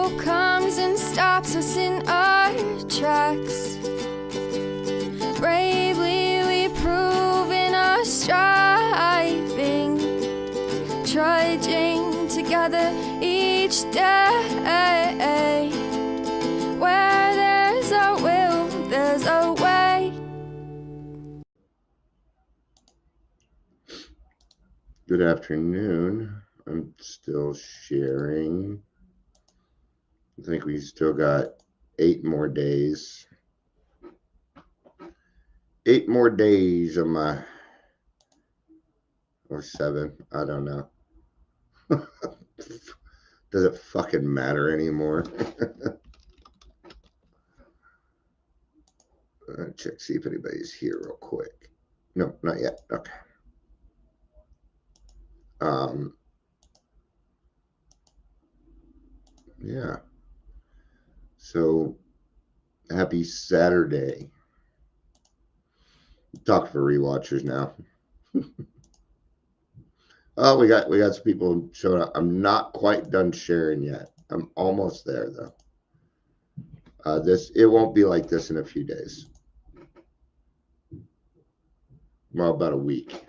ego comes and stops us in our tracks. Bravely we prove in our striving, trudging together each day. Where there's a will, there's a way. Good afternoon. I'm still sharing. I think we still got 8 more days. 8 more days of my, or 7, I don't know. Does it fucking matter anymore? Check, see if anybody's here real quick. No, not yet. Okay. Yeah. So happy Saturday. Talk for rewatchers now. Oh, we got some people showing up. I'm not quite done sharing yet. I'm almost there though. It won't be like this in a few days. Well, about a week.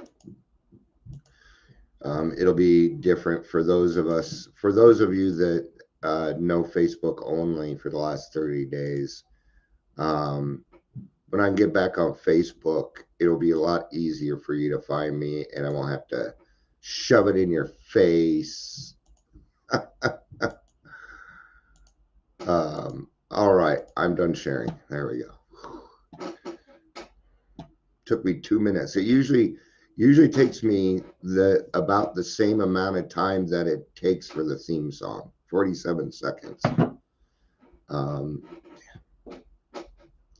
It'll be different for those of you that know Facebook only for the last 30 days. When I get back on Facebook, it'll be a lot easier for you to find me, and I won't have to shove it in your face. All right, I'm done sharing. There we go. Took me 2 minutes. It usually takes me about the same amount of time that it takes for the theme song, 47 seconds.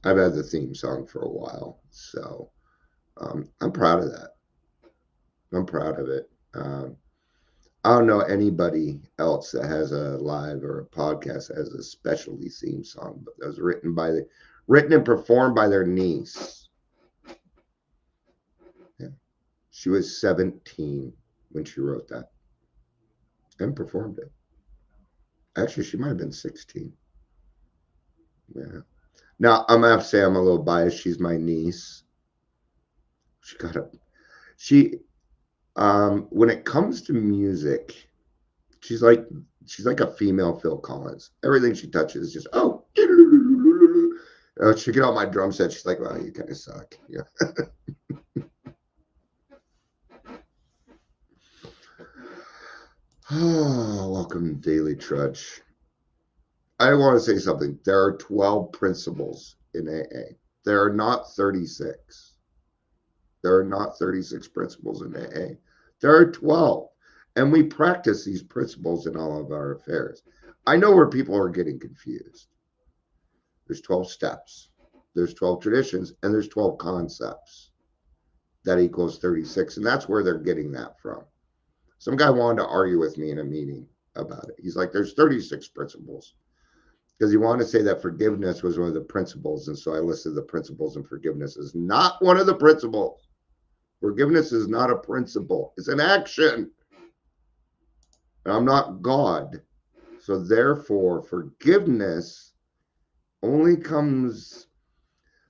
I've had the theme song for a while, so I'm proud of that. I'm proud of it. I don't know anybody else that has a live or a podcast that has a specialty theme song, but that was written and performed by their niece. Yeah. She was 17 when she wrote that and performed it. Actually, she might have been 16. Yeah. Now, I'm going to have to say I'm a little biased. She's my niece. When it comes to music, she's like a female Phil Collins. Everything she touches is just, she get out my drum set. She's like, well, you kind of suck. Yeah. Oh, welcome to Daily Trudge. I want to say something. There are 12 principles in AA. There are not 36. There are not 36 principles in AA. There are 12. And we practice these principles in all of our affairs. I know where people are getting confused. There's 12 steps. There's 12 traditions. And there's 12 concepts. That equals 36. And that's where they're getting that from. Some guy wanted to argue with me in a meeting about it. He's like, there's 36 principles. Because he wanted to say that forgiveness was one of the principles. And so I listed the principles, and forgiveness is not one of the principles. Forgiveness is not a principle. It's an action. And I'm not God. So therefore, forgiveness only comes.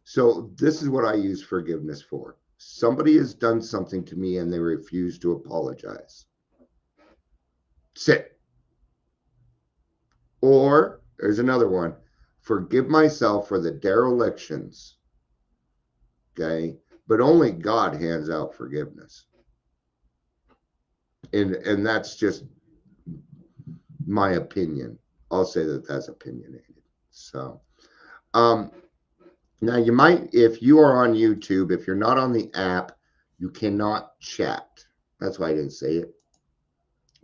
So this is what I use forgiveness for. Somebody has done something to me and they refuse to apologize. Sit. Or there's another one. Forgive myself for the derelictions. Okay. But only God hands out forgiveness. And that's just my opinion. I'll say that that's opinionated. So, now you might, if you are on YouTube, if you're not on the app, you cannot chat. That's why I didn't say it.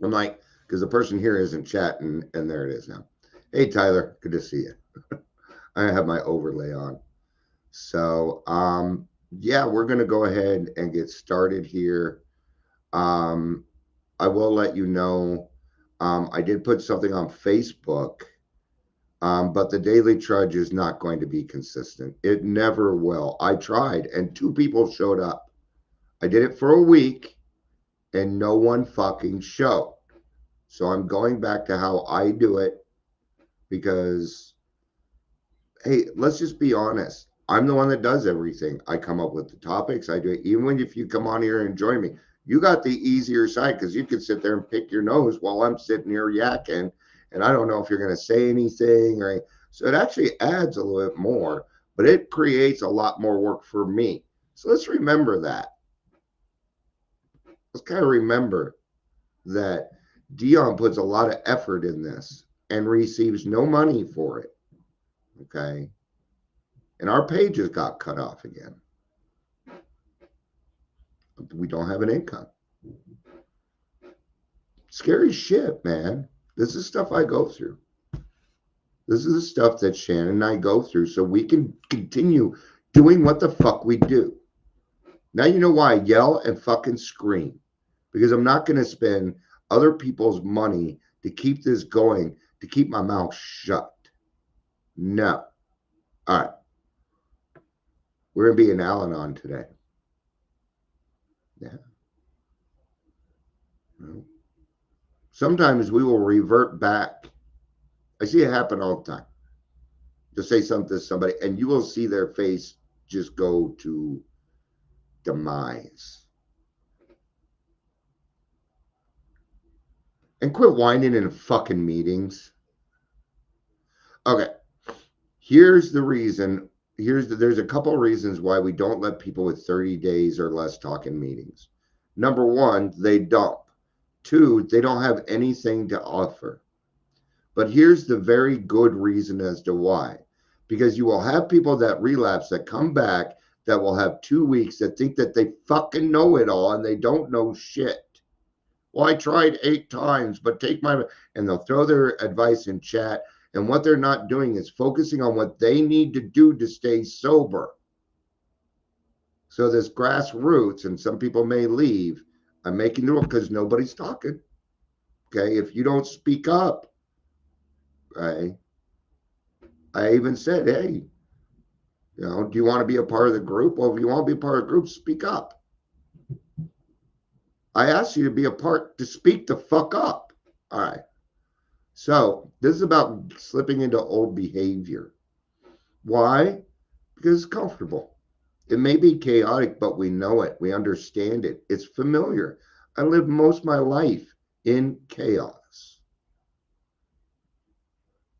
I'm like, because the person here isn't chatting, and there it is now. Hey, Tyler, good to see you. I have my overlay on. So, yeah, we're going to go ahead and get started here. I will let you know, I did put something on Facebook, but the Daily Trudge is not going to be consistent. It never will. I tried, and 2 people showed up. I did it for a week, and no one fucking showed. So I'm going back to how I do it. because, hey, let's just be honest. I'm the one that does everything. I come up with the topics. I do it. Even if you come on here and join me, you got the easier side because you can sit there and pick your nose while I'm sitting here yakking, and I don't know if you're going to say anything. Right? So it actually adds a little bit more, but it creates a lot more work for me. So let's remember that. Let's kind of remember that Dion puts a lot of effort in this and receives no money for it. Okay. And our pages got cut off again. We don't have an income. Scary shit, man. This is stuff I go through. This is the stuff that Shannon and I go through so we can continue doing what the fuck we do. Now you know why I yell and fucking scream. Because I'm not going to spend other people's money to keep this going, to keep my mouth shut. No. All right. We're going to be in Al-Anon today. Yeah. Sometimes we will revert back. I see it happen all the time. To say something to somebody, and you will see their face just go to demise. And quit whining in fucking meetings. Okay. Here's the reason. There's a couple of reasons why we don't let people with 30 days or less talk in meetings. Number one, they dump. Two, they don't have anything to offer. But here's the very good reason as to why. Because you will have people that relapse that come back that will have 2 weeks that think that they fucking know it all and they don't know shit. Well, I tried 8 times, but take my, and they'll throw their advice in chat. And what they're not doing is focusing on what they need to do to stay sober. So this grassroots, and some people may leave. I'm making the rule because nobody's talking. Okay, if you don't speak up, right? I even said, hey, do you want to be a part of the group? Well, if you want to be a part of the group, speak up. I asked you to be a part, to speak the fuck up. All right. So this is about slipping into old behavior. Why? Because it's comfortable. It may be chaotic, but we know it. We understand it. It's familiar. I lived most of my life in chaos.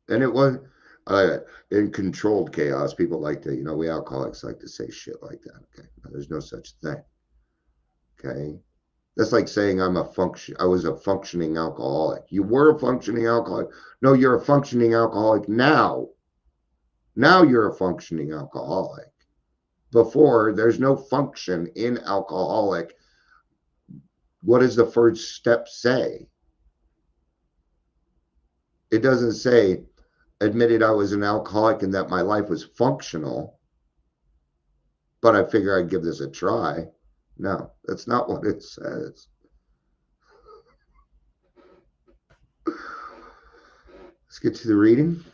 And it was in controlled chaos. People like to, we alcoholics like to say shit like that. Okay. There's no such thing. Okay. That's like saying I was a functioning alcoholic. You were a functioning alcoholic. No, you're a functioning alcoholic now. Now you're a functioning alcoholic. Before, there's no function in alcoholic. What does the first step say? It doesn't say, admitted I was an alcoholic and that my life was functional, but I figure I'd give this a try. No, that's not what it says. Let's get to the reading.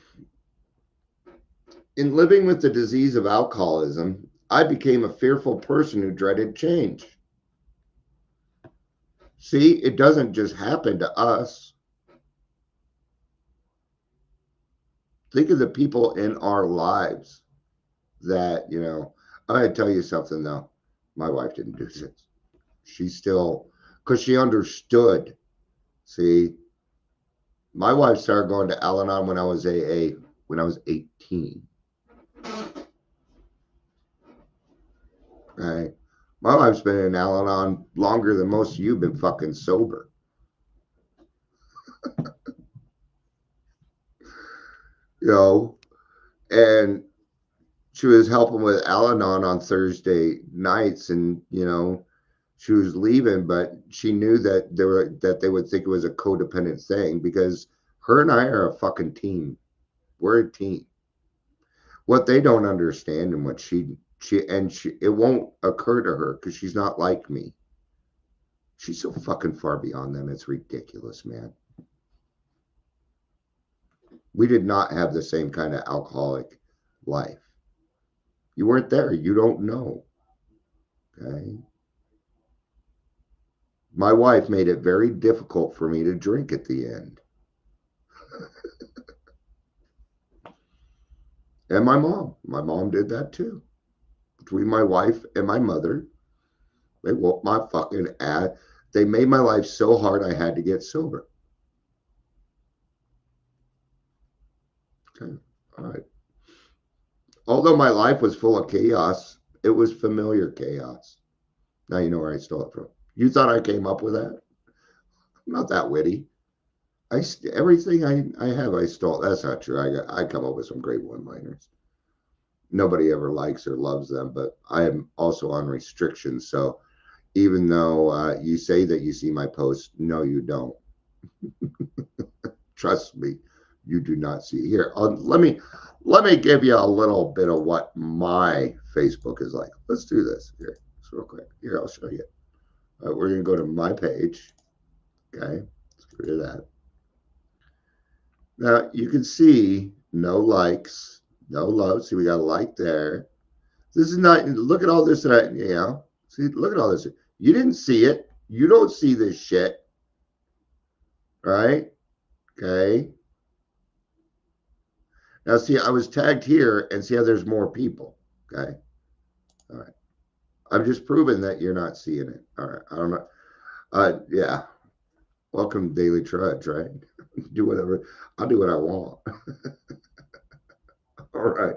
In living with the disease of alcoholism, I became a fearful person who dreaded change. See, it doesn't just happen to us. Think of the people in our lives that, I'm going to tell you something though. My wife didn't do this. She still, because she understood. See, my wife started going to Al-Anon when I was when I was 18. Right? My wife's been in Al-Anon longer than most of you have been fucking sober. And she was helping with Al-Anon on Thursday nights, and she was leaving, but she knew that they would think it was a codependent thing because her and I are a fucking team. We're a team. What they don't understand and what it won't occur to her because she's not like me. She's so fucking far beyond them. It's ridiculous, man. We did not have the same kind of alcoholic life. You weren't there. You don't know. Okay. My wife made it very difficult for me to drink at the end. And my mom did that too. Between my wife and my mother, they whooped my fucking ass. They made my life so hard I had to get sober. Okay. All right. Although my life was full of chaos, it was familiar chaos. Now you know where I stole it from. You thought I came up with that? I'm not that witty. Everything I have I stole. That's not true. I come up with some great one-liners. Nobody ever likes or loves them, but I am also on restrictions. So even though you say that you see my posts, no, you don't. Trust me, you do not see. Here, let me give you a little bit of what my Facebook is like. Let's do this here, just real quick. Here, I'll show you. All right, we're gonna go to my page. Okay, let's get rid of that. Now you can see no likes, no love. See, we got a like there. This is not. Look at all this that See, look at all this. You didn't see it. You don't see this shit, right? Okay. Now, see, I was tagged here, and see how there's more people. Okay. All right. I'm just proving that you're not seeing it. All right. I don't know. Yeah. Welcome to Daily Trudge, right? Do whatever. I'll do what I want. All right.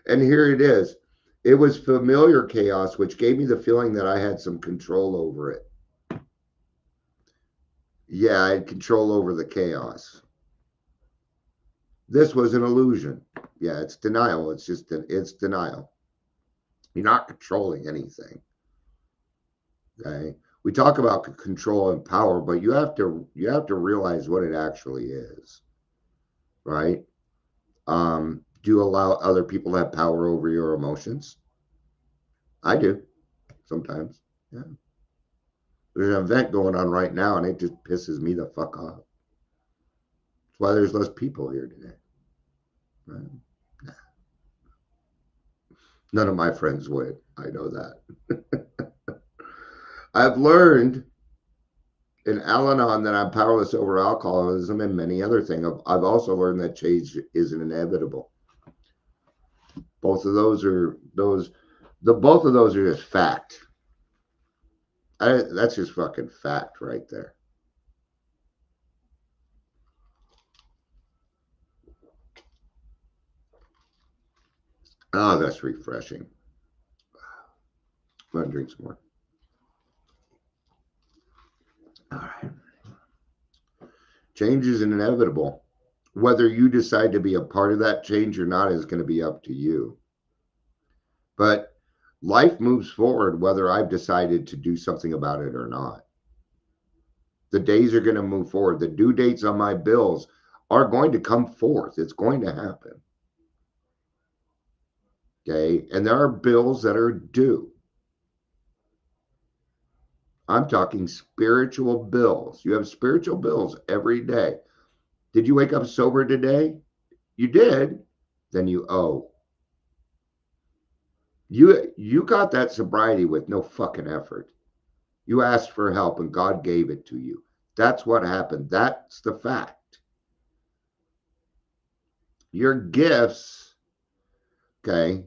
And here it is. It was familiar chaos, which gave me the feeling that I had some control over it. Yeah, I had control over the chaos. This was an illusion. Yeah, it's denial. It's denial. You're not controlling anything. Okay. We talk about control and power, but you have to realize what it actually is, right? Do you allow other people to have power over your emotions? I do sometimes. Yeah. There's an event going on right now, and it just pisses me the fuck off. That's why there's less people here today. Right? None of my friends would. I know that. I've learned in Al-Anon that I'm powerless over alcoholism and many other things. I've also learned that change is inevitable. Both of those are both of those are just fact. That's just fucking fact right there. Oh, that's refreshing. I'm gonna drink some more. All right. Change is inevitable. Whether you decide to be a part of that change or not is going to be up to you. But life moves forward whether I've decided to do something about it or not. The days are going to move forward. The due dates on my bills are going to come forth. It's going to happen. Okay. And there are bills that are due. I'm talking spiritual bills. You have spiritual bills every day. Did you wake up sober today? You did. Then you owe. You got that sobriety with no fucking effort. You asked for help and God gave it to you. That's what happened. That's the fact. Your gifts, okay.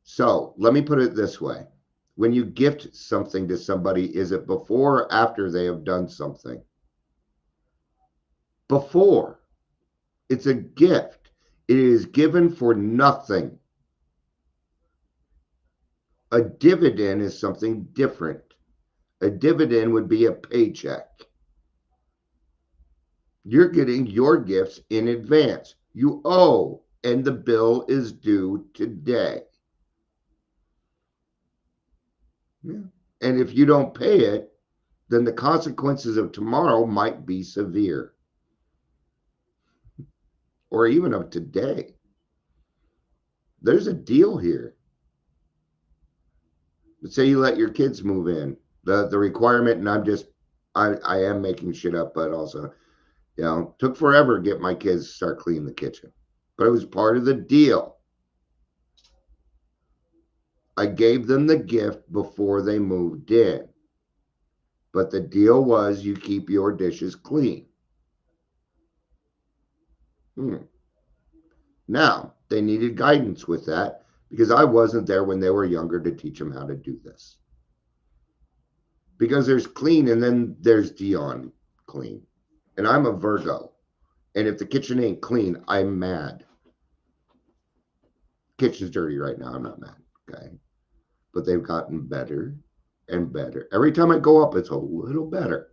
So let me put it this way. When you gift something to somebody, is it before or after they have done something? Before. It's a gift. It is given for nothing. A dividend is something different. A dividend would be a paycheck. You're getting your gifts in advance. You owe, and the bill is due today. Yeah. And if you don't pay it, then the consequences of tomorrow might be severe, or even of today. There's a deal here. Let's say you let your kids move in. The requirement, and I am making shit up, but also, took forever to get my kids to start cleaning the kitchen. But it was part of the deal. I gave them the gift before they moved in. But the deal was you keep your dishes clean. Now, they needed guidance with that because I wasn't there when they were younger to teach them how to do this. Because there's clean and then there's Dion clean. And I'm a Virgo. And if the kitchen ain't clean, I'm mad. Kitchen's dirty right now. I'm not mad. Okay. But they've gotten better and better. Every time I go up, it's a little better.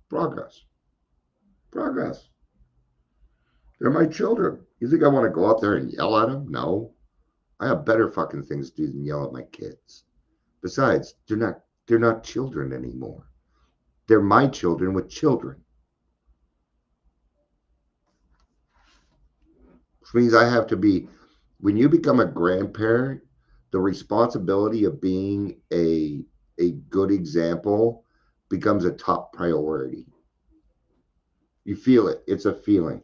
Progress. Progress. They're my children. You think I want to go up there and yell at them? No. I have better fucking things to do than yell at my kids. Besides, they're not children anymore. They're my children with children. Which means I have to be, when you become a grandparent, the responsibility of being a good example becomes a top priority. You feel it. It's a feeling.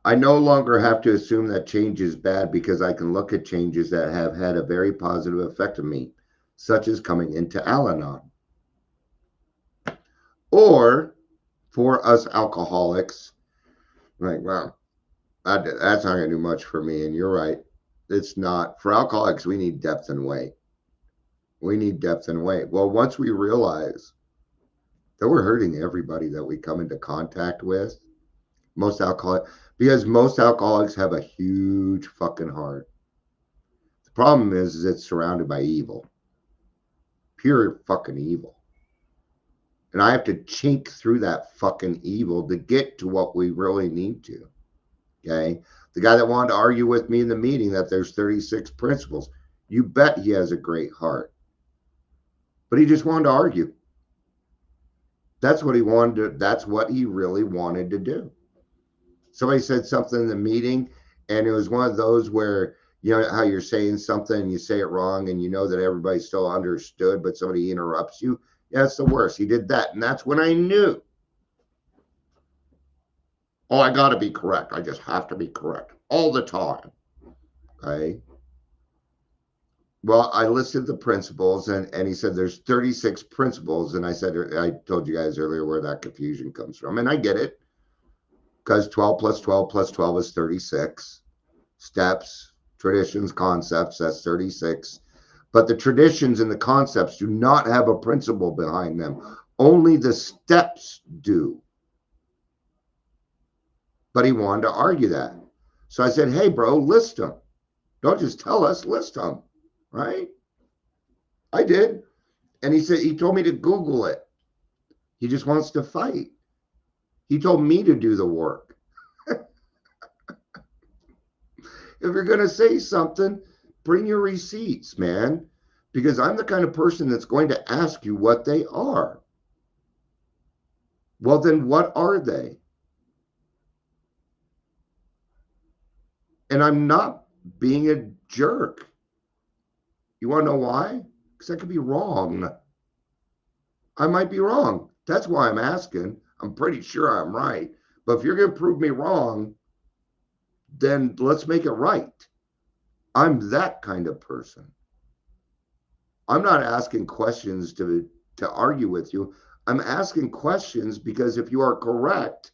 I no longer have to assume that change is bad because I can look at changes that have had a very positive effect on me, such as coming into Al-Anon. Or for us alcoholics, like, well, that's not going to do much for me. And you're right. It's not. For alcoholics, we need depth and weight. We need depth and weight. Well, once we realize that we're hurting everybody that we come into contact with, because most alcoholics have a huge fucking heart. The problem is it's surrounded by evil. Pure fucking evil. And I have to chink through that fucking evil to get to what we really need to. Okay? The guy that wanted to argue with me in the meeting that there's 36 principles, you bet he has a great heart. But he just wanted to argue. That's what he wanted to, that's what he really wanted to do. Somebody said something in the meeting, and it was one of those where, you know how you're saying something and you say it wrong and you know that everybody still understood, but somebody interrupts you. Yeah, it's the worst. He did that. And that's when I knew, oh, I got to be correct. I just have to be correct all the time. Okay. Well, I listed the principles, and he said there's 36 principles. And I said, I told you guys earlier where that confusion comes from. And I get it, because 12 plus 12 plus 12 is 36. Steps, traditions, concepts, that's 36. But the traditions and the concepts do not have a principle behind them. Only the steps do. But he wanted to argue that. So I said, hey, bro, list them. Don't just tell us, list them. Right? I did. And he said, he told me to Google it. He just wants to fight. He told me to do the work. If you're going to say something, bring your receipts, man. Because I'm the kind of person that's going to ask you what they are. Well, then what are they? And I'm not being a jerk. You want to know why? Because I could be wrong. I might be wrong. That's why I'm asking. I'm pretty sure I'm right. But if you're going to prove me wrong, then let's make it right. I'm that kind of person. I'm not asking questions to argue with you. I'm asking questions because if you are correct,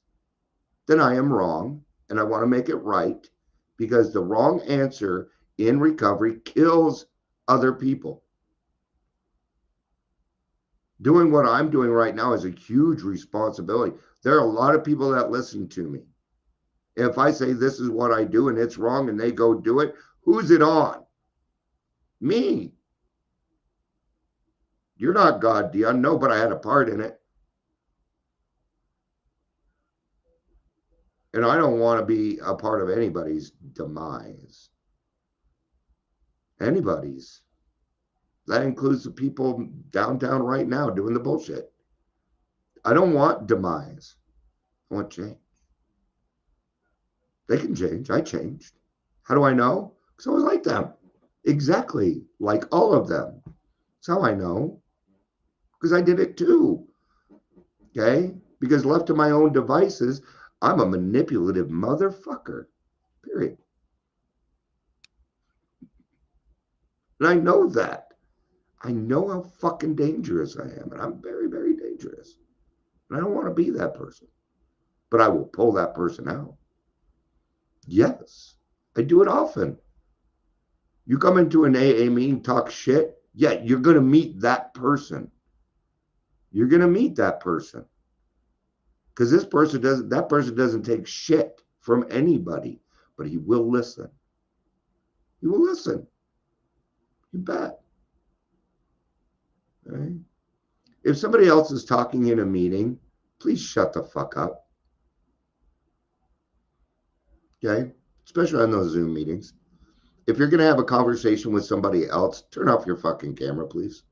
then I am wrong, and I want to make it right, because the wrong answer in recovery kills other people. Doing what I'm doing right now is a huge responsibility. There are a lot of people that listen to me. If I say this is what I do and it's wrong and they go do it, who's it on? Me. You're not God, Dion. No, but I had a part in it. And I don't want to be a part of anybody's demise. Anybody's. That includes the people downtown right now doing the bullshit. I don't want demise. I want change. They can change. I changed. How do I know? Because I was like them. Exactly like all of them. That's how I know. Because I did it too. Okay? Because left to my own devices, I'm a manipulative motherfucker. Period. And I know that. I know how fucking dangerous I am. And I'm very, very dangerous. And I don't want to be that person. but I will pull that person out. Yes, I do it often. You come into an AA meeting, talk shit, yeah, you're going to meet that person. You're going to meet that person. Because that person doesn't take shit from anybody, but he will listen. He will listen. You bet. Right? If somebody else is talking in a meeting, please shut the fuck up. Okay? Especially on those Zoom meetings. If you're going to have a conversation with somebody else, turn off your fucking camera, please.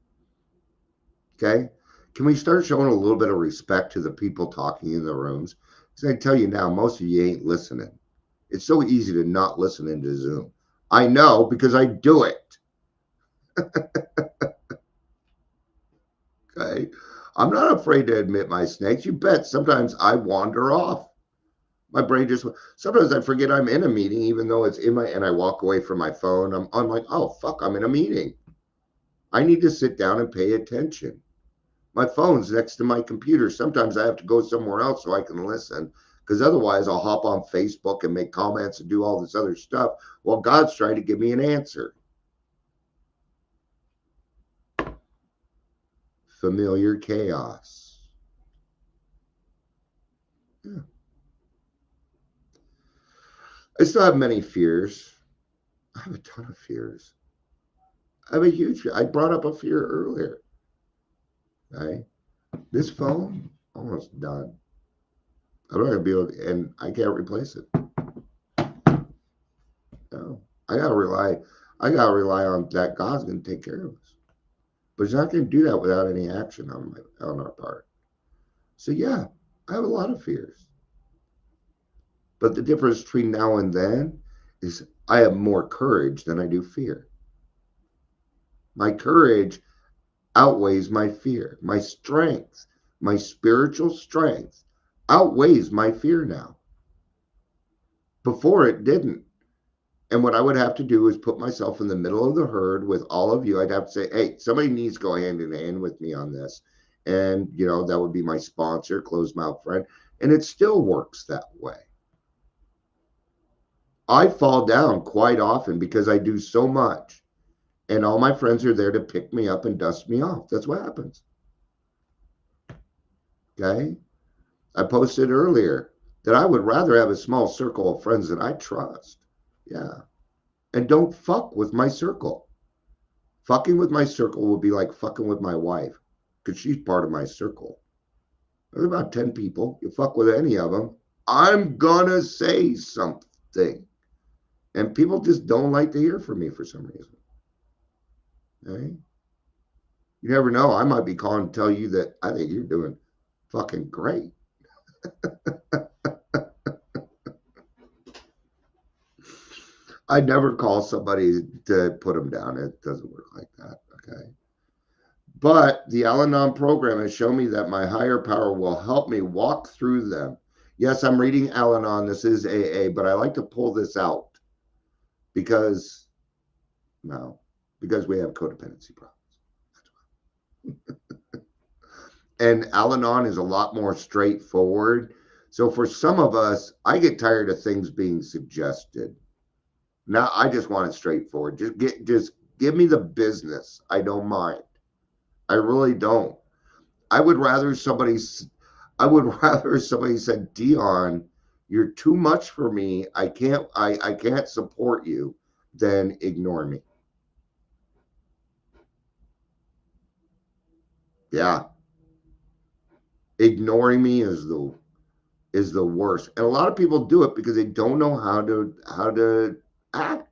Okay? Can we start showing a little bit of respect to the people talking in the rooms? Because I tell you now, most of you ain't listening. It's so easy to not listen into Zoom. I know because I do it. Okay? I'm not afraid to admit my snakes. You bet sometimes I wander off. My brain just, sometimes I forget I'm in a meeting, even though it's in my, and I walk away from my phone. I'm like, oh, fuck, I'm in a meeting. I need to sit down and pay attention. My phone's next to my computer. Sometimes I have to go somewhere else so I can listen, because otherwise I'll hop on Facebook and make comments and do all this other stuff while God's trying to give me an answer. Familiar chaos. Yeah. I still have many fears. I have a ton of fears. I have a huge fear. I brought up a fear earlier. Right? This phone, almost done. I'm not gonna be able to, and I can't replace it. No. I gotta rely on that God's gonna take care of us. But he's not gonna do that without any action on our part. So yeah, I have a lot of fears. But the difference between now and then is I have more courage than I do fear. My courage outweighs my fear. My strength, my spiritual strength outweighs my fear now. Before it didn't. And what I would have to do is put myself in the middle of the herd with all of you. I'd have to say, hey, somebody needs to go hand in hand with me on this. And, that would be my sponsor, closed mouth friend. And it still works that way. I fall down quite often because I do so much. And all my friends are there to pick me up and dust me off. That's what happens. Okay? I posted earlier that I would rather have a small circle of friends that I trust. Yeah. And don't fuck with my circle. Fucking with my circle would be like fucking with my wife, because she's part of my circle. There's about 10 people. You fuck with any of them, I'm gonna say something. And people just don't like to hear from me for some reason. Okay? You never know. I might be calling to tell you that I think you're doing fucking great. I never call somebody to put them down. It doesn't work like that. Okay. But the Al-Anon program has shown me that my higher power will help me walk through them. Yes, I'm reading Al-Anon. This is AA, but I like to pull this out because we have codependency problems. And Al-Anon is a lot more straightforward. So for some of us, I get tired of things being suggested. Now I just want it straightforward. Just give me the business. I don't mind. I really don't. I would rather somebody said, Dion, you're too much for me. I can't support you, than ignore me. Yeah. Ignoring me is the worst. And a lot of people do it because they don't know how to act.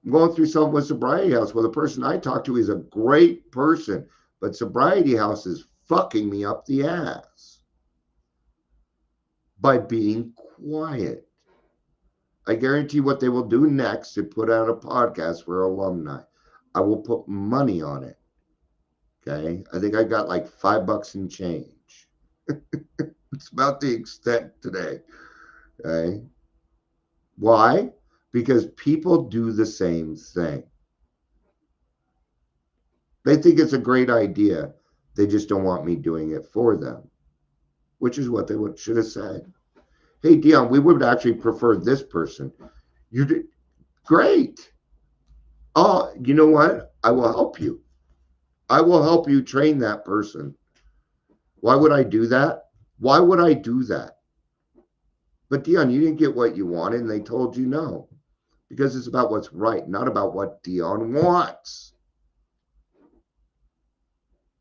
I'm going through something with Sobriety House where the person I talk to is a great person, but Sobriety House is fucking me up the ass by being quiet. I guarantee what they will do next is put out a podcast for alumni. I will put money on it. Okay. I think I got like $5 and change. It's about the extent today. Okay. Why? Because people do the same thing. They think it's a great idea. They just don't want me doing it for them. which is what they should have said. Hey, Dion, we would actually prefer this person. You did great. Oh, you know what? I will help you. I will help you train that person. Why would I do that? Why would I do that? But Dion, you didn't get what you wanted, and they told you no. Because it's about what's right, not about what Dion wants.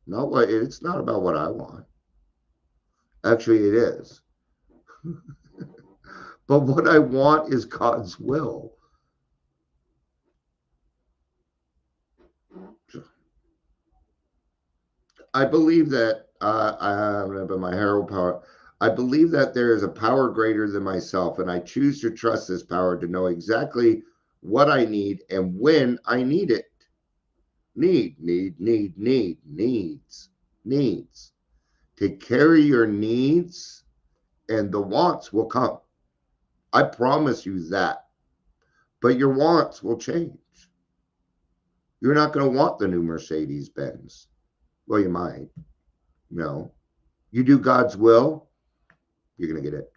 It's not about what I want. Actually, it is. But what I want is God's will. I believe that my hero power. I believe that there is a power greater than myself, and I choose to trust this power to know exactly what I need and when I need it. Needs. Take care of your needs, and the wants will come. I promise you that. But your wants will change. You're not going to want the new Mercedes Benz. Well, you might. No. You do God's will, you're going to get it.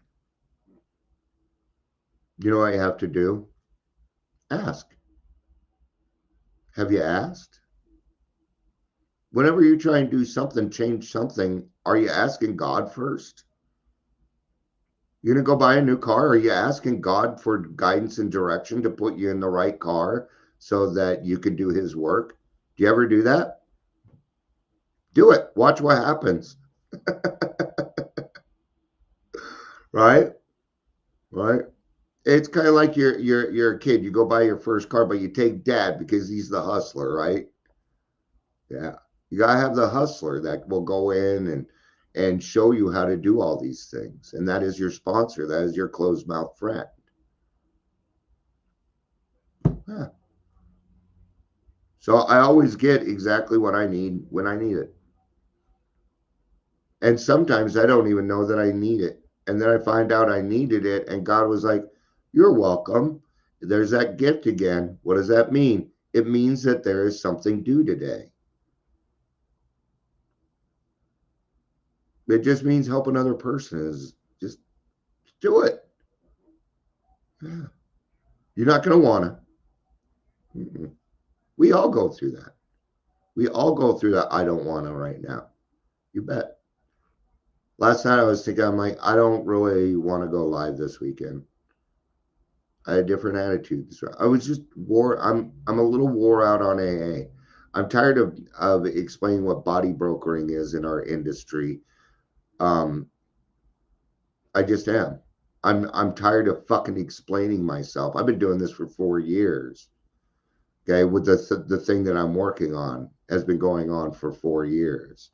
You know what you have to do? Ask. Have you asked? Whenever you try and do something, change something, are you asking God first? You're going to go buy a new car. Are you asking God for guidance and direction to put you in the right car so that you can do his work? Do you ever do that? Do it. Watch what happens. Right? Right? It's kind of like you're a kid. You go buy your first car, but you take dad because he's the hustler, right? Yeah. You gotta have the hustler that will go in and show you how to do all these things. And that is your sponsor. That is your closed mouth friend. Yeah. So I always get exactly what I need when I need it. And sometimes I don't even know that I need it. And then I find out I needed it, and God was like, "You're welcome." There's that gift again. What does that mean? It means that there is something due today. It just means help another person is just do it. Yeah. You're not going to want to. We all go through that. We all go through that. I don't want to right now. You bet. Last night I was thinking, I'm like, I don't really want to go live this weekend. I had different attitudes. I was just I'm a little wore out on AA. I'm tired of explaining what body brokering is in our industry. Um, I just am. I'm tired of fucking explaining myself. I've been doing this for 4 years. Okay, with the thing that I'm working on has been going on for 4 years.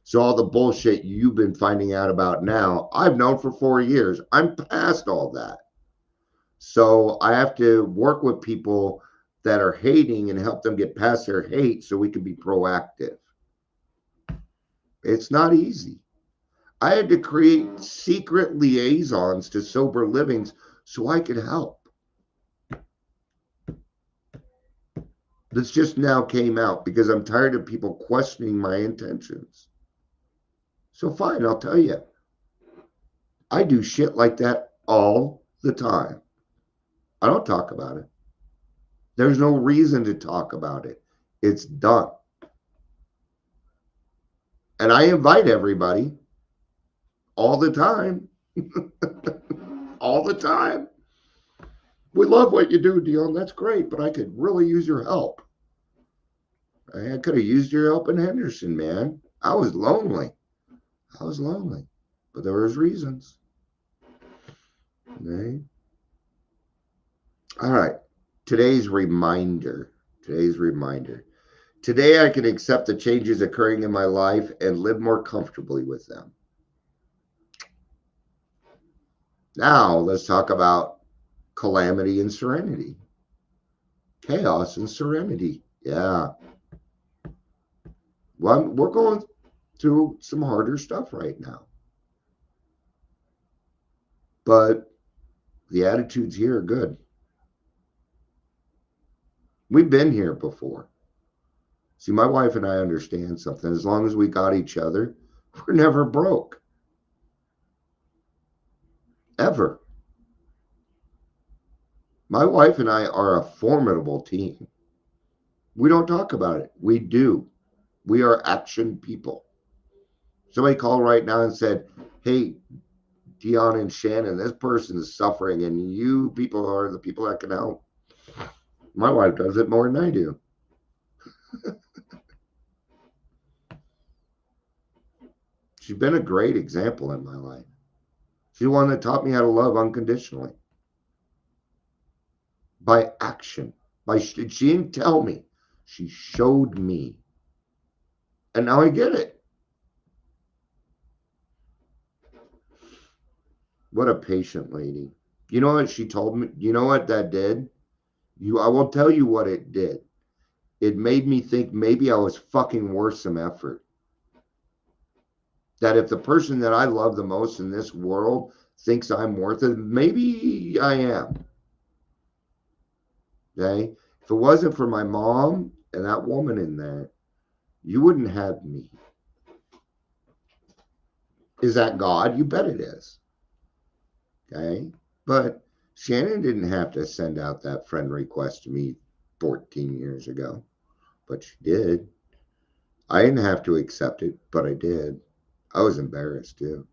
So all the bullshit you've been finding out about now, I've known for 4 years. I'm past all that. So I have to work with people that are hating and help them get past their hate so we can be proactive. It's not easy. I had to create secret liaisons to sober livings so I could help. This just now came out because I'm tired of people questioning my intentions. So fine, I'll tell you. I do shit like that all the time. I don't talk about it. There's no reason to talk about it. It's done. And I invite everybody all the time. All the time. We love what you do, Dion. That's great, but I could really use your help. I could have used your help in Henderson, man. I was lonely. But there was reasons. Okay. All right. Today's reminder. Today I can accept the changes occurring in my life and live more comfortably with them. Now let's talk about calamity and serenity. Chaos and serenity. Yeah. Well, we're going through some harder stuff right now. But the attitudes here are good. We've been here before. See, my wife and I understand something. As long as we got each other, we're never broke. ever. My wife and I are a formidable team. We don't talk about it. We do. We are action people. Somebody called right now and said, hey, Dion and Shannon, this person is suffering, and you people are the people that can help. My wife does it more than I do. She's been a great example in my life. She's the one that taught me how to love unconditionally. By action. She didn't tell me. She showed me. And now I get it. What a patient lady. You know what she told me? You know what that did? I will tell you what it did. It made me think maybe I was fucking worth some effort. That if the person that I love the most in this world thinks I'm worth it, maybe I am. Okay? If it wasn't for my mom and that woman in there, you wouldn't have me. Is that God? You bet it is. Okay? But Shannon didn't have to send out that friend request to me 14 years ago, but she did. I didn't have to accept it, but I did. I was embarrassed too.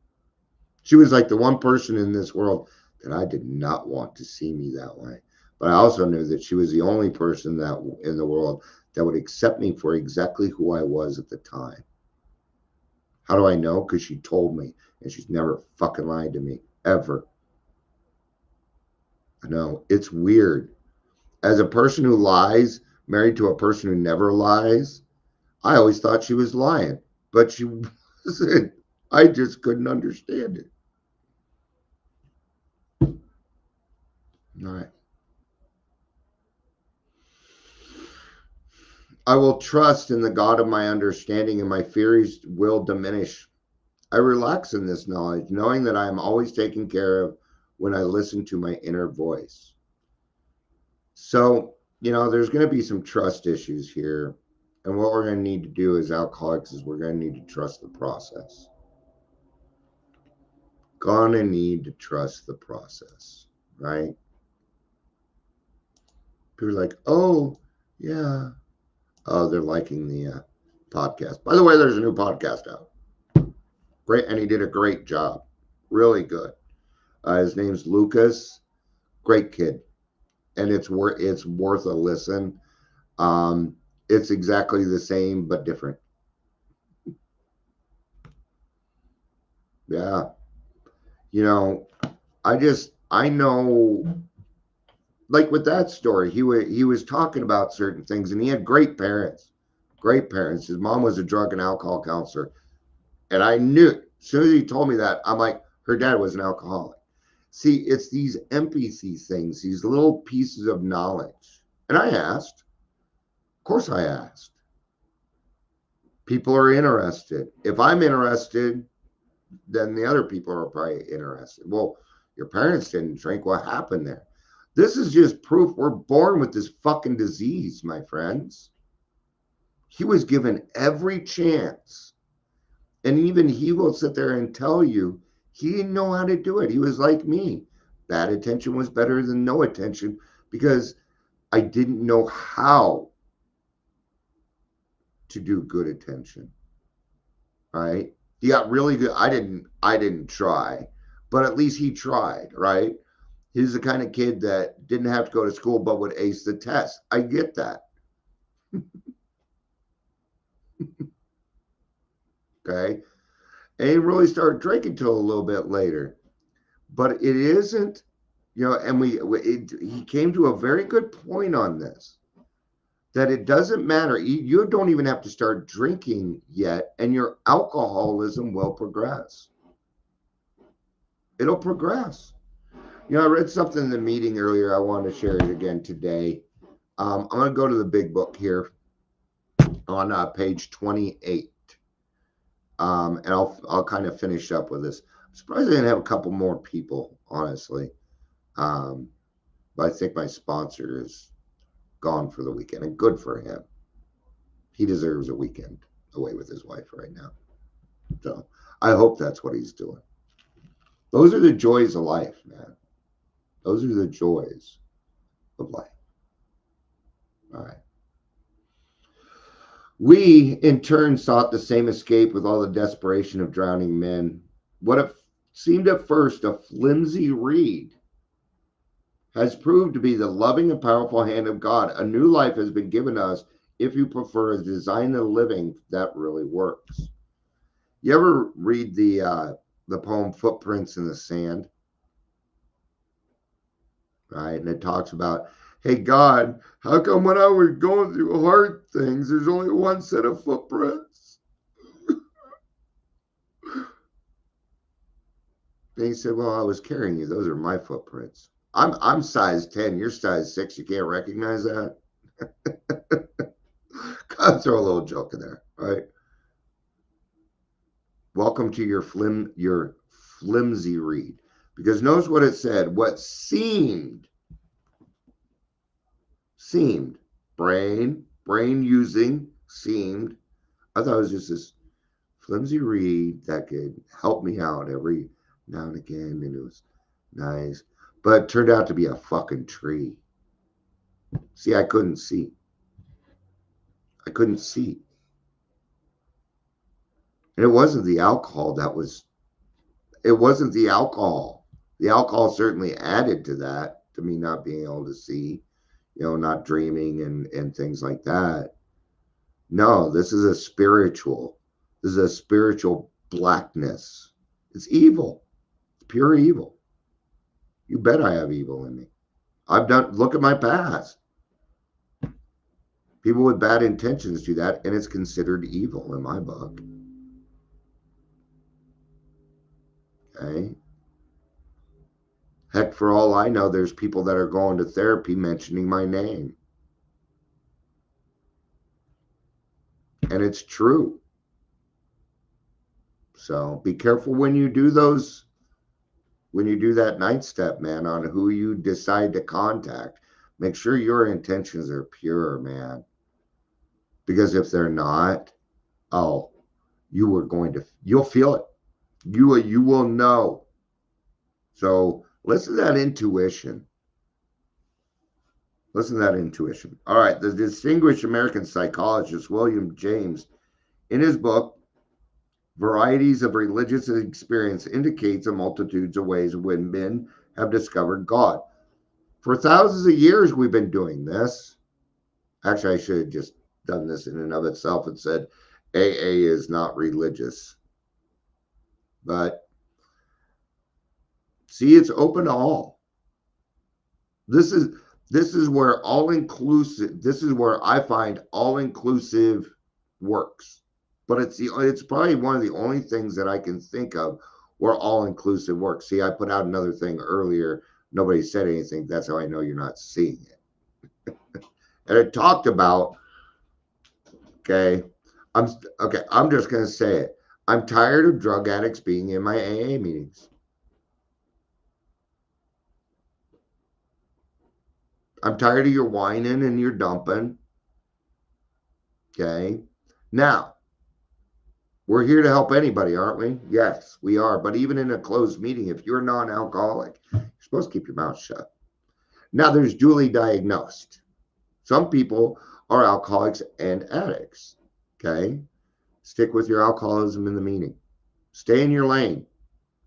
She was like the one person in this world that I did not want to see me that way. But I also knew that she was the only person that in the world that would accept me for exactly who I was at the time. How do I know? Because she told me, and she's never fucking lied to me, ever. I know, it's weird. As a person who lies, married to a person who never lies, I always thought she was lying, but she wasn't. I just couldn't understand it. All right. I will trust in the God of my understanding, and my fears will diminish. I relax in this knowledge, knowing that I am always taken care of when I listen to my inner voice. So, there's going to be some trust issues here. And what we're going to need to do as alcoholics is we're going to need to trust the process. Gonna need to trust the process, right? People are like, oh, yeah. Oh, they're liking the podcast. By the way, there's a new podcast out. Great. And he did a great job. Really good. His name's Lucas. Great kid. And it's worth a listen. It's exactly the same, but different. Yeah. I know, like with that story, he was talking about certain things, and he had great parents. Great parents. His mom was a drug and alcohol counselor. And I knew, as soon as he told me that, I'm like, her dad was an alcoholic. See, it's these empathy things, these little pieces of knowledge. And I asked, of course I asked. People are interested. If I'm interested, then the other people are probably interested. Well, your parents didn't drink. What happened there? This is just proof we're born with this fucking disease, my friends. He was given every chance. And even he will sit there and tell you he didn't know how to do it. He was like me. Bad attention was better than no attention because I didn't know how to do good attention. Right? He got really good. I didn't try, but at least he tried, right? He's the kind of kid that didn't have to go to school but would ace the test. I get that. Okay. And he really started drinking till a little bit later. But it isn't, and he came to a very good point on this, that it doesn't matter. You don't even have to start drinking yet, and your alcoholism will progress. It'll progress. I read something in the meeting earlier. I wanted to share it again today. I'm going to go to the big book here on page 28. And I'll kind of finish up with this. I'm surprised I didn't have a couple more people, honestly. But I think my sponsor is gone for the weekend, and good for him. He deserves a weekend away with his wife right now. So I hope that's what he's doing. Those are the joys of life, man. Those are the joys of life. All right. We, in turn, sought the same escape with all the desperation of drowning men. What seemed at first a flimsy reed has proved to be the loving and powerful hand of God. A new life has been given us, if you prefer, a design of living that really works. You ever read the poem Footprints in the Sand? Right? And it talks about, hey, God, how come when I was going through hard things, there's only one set of footprints? And he said, well, I was carrying you. Those are my footprints. I'm size 10. You're size 6. You can't recognize that? Gotta throw a little joke in there, right? Welcome to your flimsy reed. Because notice what it said. What seemed brain using seemed. I thought it was just this flimsy reed that could help me out every now and again, and it was nice. But it turned out to be a fucking tree. See, I couldn't see. And it wasn't the alcohol it wasn't the alcohol. The alcohol certainly added to that, to me not being able to see, not dreaming and things like that. No, this is a spiritual blackness. It's evil. It's pure evil. You bet I have evil in me. Look at my past. People with bad intentions do that, and it's considered evil in my book. Okay. Heck, for all I know, there's people that are going to therapy mentioning my name. And it's true. So be careful when you do that ninth step, man, on who you decide to contact. Make sure your intentions are pure, man. Because if they're not, you'll feel it. You will know. So listen to that intuition. All right. The distinguished American psychologist William James, in his book, Varieties of Religious Experience, indicates a multitudes of ways in which men have discovered God. For thousands of years, we've been doing this. Actually, I should have just done this in and of itself and said, AA is not religious. But see, it's open to all. This is where I find all-inclusive works. But it's probably one of the only things that I can think of where all-inclusive works. See, I put out another thing earlier. Nobody said anything. That's how I know you're not seeing it. And it talked about, I'm just going to say it. I'm tired of drug addicts being in my AA meetings. I'm tired of your whining and your dumping. Okay. Now, we're here to help anybody, aren't we? Yes, we are. But even in a closed meeting, if you're non-alcoholic, you're supposed to keep your mouth shut. Now, there's duly diagnosed. Some people are alcoholics and addicts. Okay. Stick with your alcoholism in the meeting. Stay in your lane.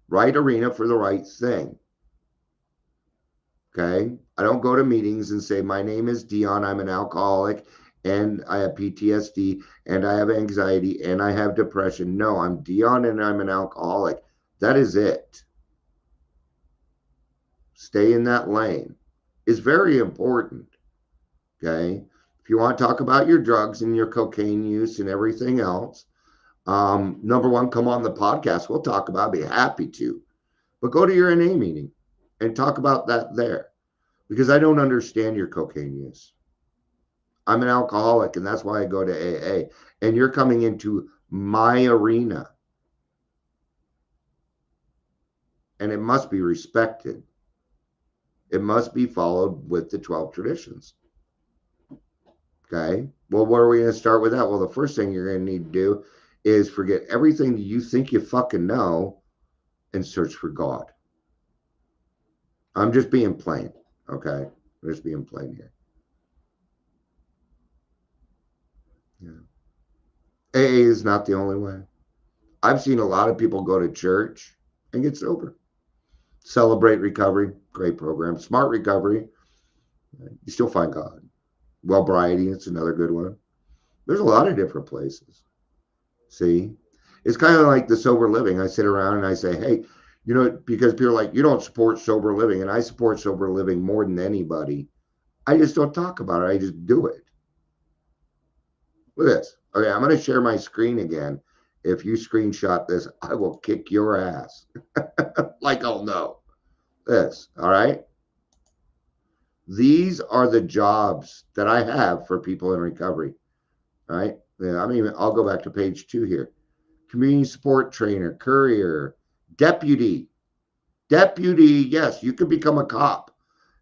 Right arena for the right thing. Okay. I don't go to meetings and say, my name is Dion. I'm an alcoholic and I have PTSD and I have anxiety and I have depression. No, I'm Dion and I'm an alcoholic. That is it. Stay in that lane. It's very important. Okay. If you want to talk about your drugs and your cocaine use and everything else, number one, come on the podcast. We'll talk about it. I'd be happy to. But go to your NA meeting and talk about that there. Because I don't understand your cocaine use. I'm an alcoholic, and that's why I go to AA. And you're coming into my arena. And it must be respected. It must be followed with the 12 traditions. Okay? Well, what are we going to start with that? Well, the first thing you're going to need to do is forget everything that you think you fucking know and search for God. I'm just being plain, okay? I'm just being plain here. Yeah. AA is not the only way. I've seen a lot of people go to church and get sober. Celebrate Recovery, great program. Smart Recovery, you still find God. Wellbriety, it's another good one. There's a lot of different places. See? It's kind of like the sober living. I sit around and I say, hey, because people are like, you don't support sober living. And I support sober living more than anybody. I just don't talk about it. I just do it. Look at this. Okay, I'm going to share my screen again. If you screenshot this, I will kick your ass. Like I'll know. This, all right? These are the jobs that I have for people in recovery, all right? Yeah, I'll go back to page 2 here. Community support trainer, courier, deputy. Deputy, yes, you could become a cop.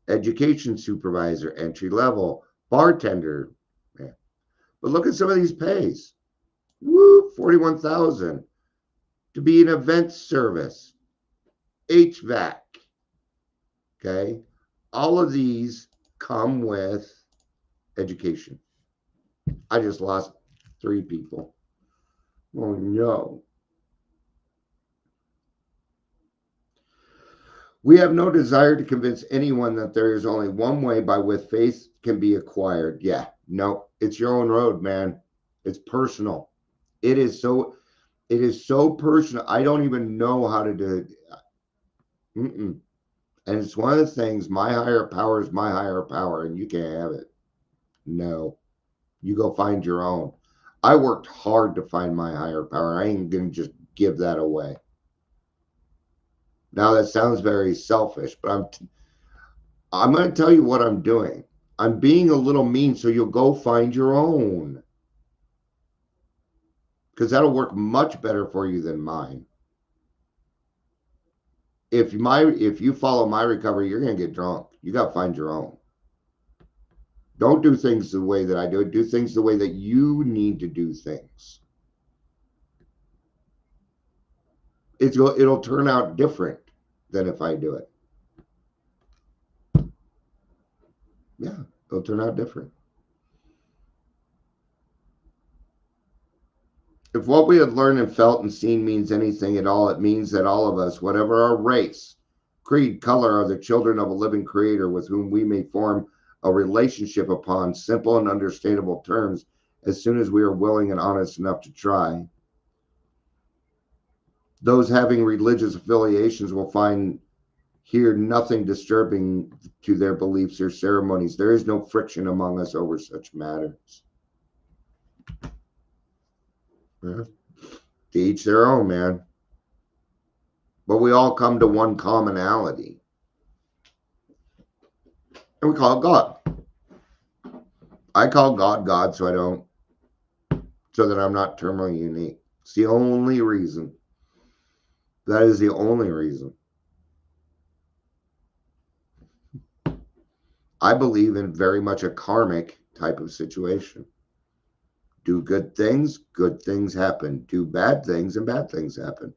Education supervisor, entry level, bartender. Yeah. But look at some of these pays. Woo, 41,000 to be an event service, HVAC. Okay, all of these come with education. I just lost 3 people. Oh no. We have no desire to convince anyone that there is only one way by which faith can be acquired. Yeah, no, it's your own road, man. It's personal. It is so personal. I don't even know how to do it. Mm-mm. And it's one of the things, my higher power is my higher power, and you can't have it. No, you go find your own. I worked hard to find my higher power. I ain't going to just give that away. Now, that sounds very selfish, but I'm going to tell you what I'm doing. I'm being a little mean, so you'll go find your own. Because that'll work much better for you than mine. If you follow my recovery, you're going to get drunk. You got to find your own. Don't do things the way that I do it. Do things the way that you need to do things. It'll turn out different than if I do it. Yeah, it'll turn out different. If what we have learned and felt and seen means anything at all, it means that all of us, whatever our race, creed, color, are the children of a living creator with whom we may form a relationship upon simple and understandable terms as soon as we are willing and honest enough to try. Those having religious affiliations will find here nothing disturbing to their beliefs or ceremonies. There is no friction among us over such matters. Yeah. To each their own, man. But we all come to one commonality. And we call it God. I call God God so that I'm not terminally unique. It's the only reason. That is the only reason. I believe in very much a karmic type of situation. Do good things happen. Do bad things, and bad things happen.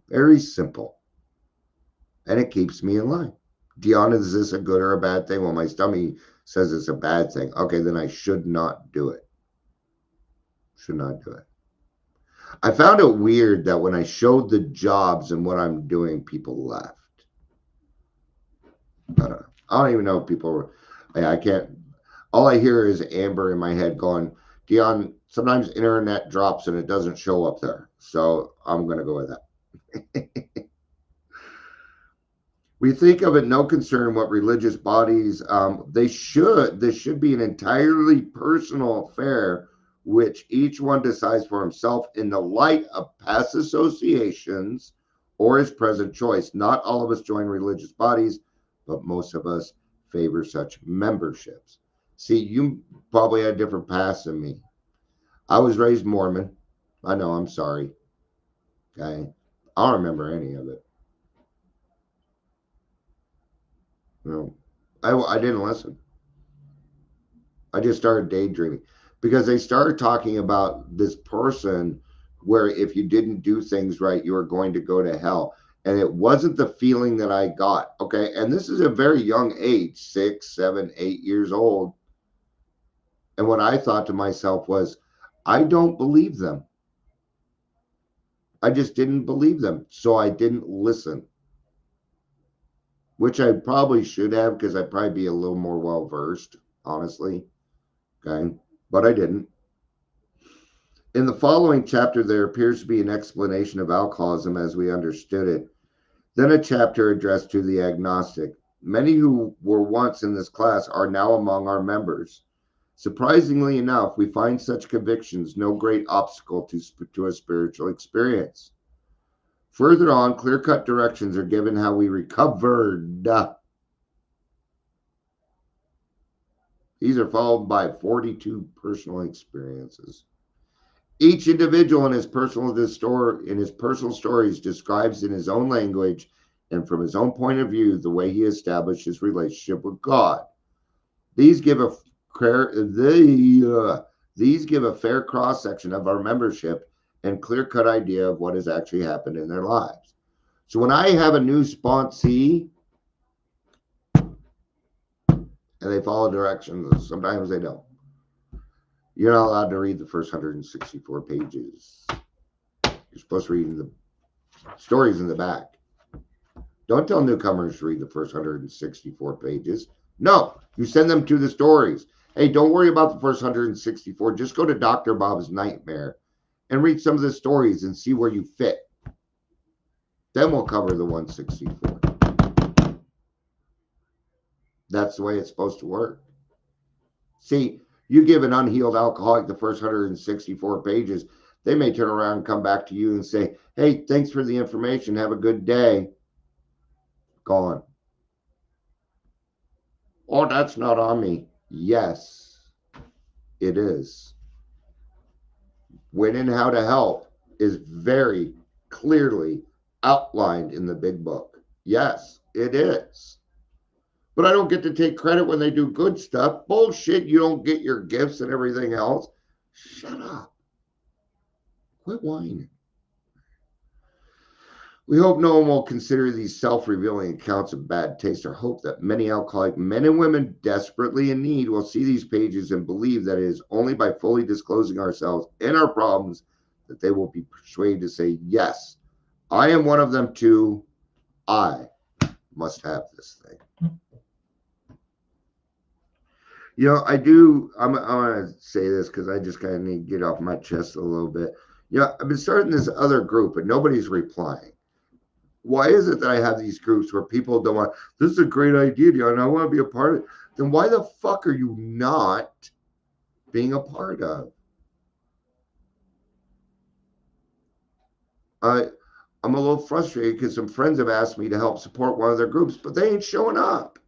Very simple. And it keeps me in line. Deanna, is this a good or a bad thing? Well, my stomach says it's a bad thing. Okay, then I should not do it. Should not do it. I found it weird that when I showed the jobs and what I'm doing, people left. I don't know. I don't even know if people were. I can't. All I hear is Amber in my head going, Dion, sometimes internet drops and it doesn't show up there. So I'm going to go with that. We think of it no concern what religious bodies, this should be an entirely personal affair which each one decides for himself in the light of past associations or his present choice. Not all of us join religious bodies, but most of us favor such memberships. See, you probably had different paths than me. I was raised Mormon. I know, I'm sorry. Okay. I don't remember any of it. No, I didn't listen. I just started daydreaming because they started talking about this person where if you didn't do things right, you were going to go to hell. And it wasn't the feeling that I got. Okay. And this is a very young age, 6, 7, 8 years old. And what I thought to myself was, I don't believe them. I just didn't believe them. So I didn't listen, which I probably should have, because I'd probably be a little more well-versed, honestly. Okay. But I didn't. In the following chapter, there appears to be an explanation of alcoholism as we understood it. Then a chapter addressed to the agnostic. Many who were once in this class are now among our members. Surprisingly enough, we find such convictions no great obstacle to a spiritual experience. Further on, clear-cut directions are given how we recovered. These are followed by 42 personal experiences. Each individual in his personal stories describes in his own language and from his own point of view the way he established his relationship with God. These give a fair cross-section of our membership and clear-cut idea of what has actually happened in their lives. So when I have a new sponsee and they follow directions, sometimes they don't. You're not allowed to read the first 164 pages. You're supposed to read the stories in the back. Don't tell newcomers to read the first 164 pages. No, you send them to the stories. Hey, don't worry about the first 164. Just go to Dr. Bob's Nightmare and read some of the stories and see where you fit. Then we'll cover the 164. That's the way it's supposed to work. See, you give an unhealed alcoholic the first 164 pages, they may turn around and come back to you and say, hey, thanks for the information. Have a good day. Gone. Oh, that's not on me. Yes, it is. When and how to help is very clearly outlined in the big book. Yes, it is. But I don't get to take credit when they do good stuff. Bullshit, you don't get your gifts and everything else. Shut up. Quit whining. We hope no one will consider these self-revealing accounts of bad taste, or hope that many alcoholic men and women desperately in need will see these pages and believe that it is only by fully disclosing ourselves and our problems that they will be persuaded to say, yes, I am one of them too. I must have this thing. You know, I'm going to say this because I just kind of need to get off my chest a little bit. You know, I've been starting this other group, but nobody's replying. Why is it that I have these groups where people don't want, this is a great idea, and I want to be a part of it? Then why the fuck are you not being a part of? I'm a little frustrated because some friends have asked me to help support one of their groups, but they ain't showing up.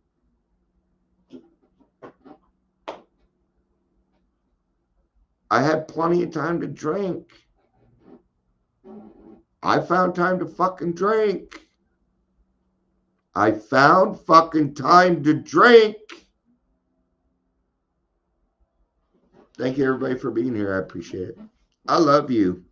I had plenty of time to drink. I found time to fucking drink. I found fucking time to drink. Thank you, everybody, for being here. I appreciate it. I love you.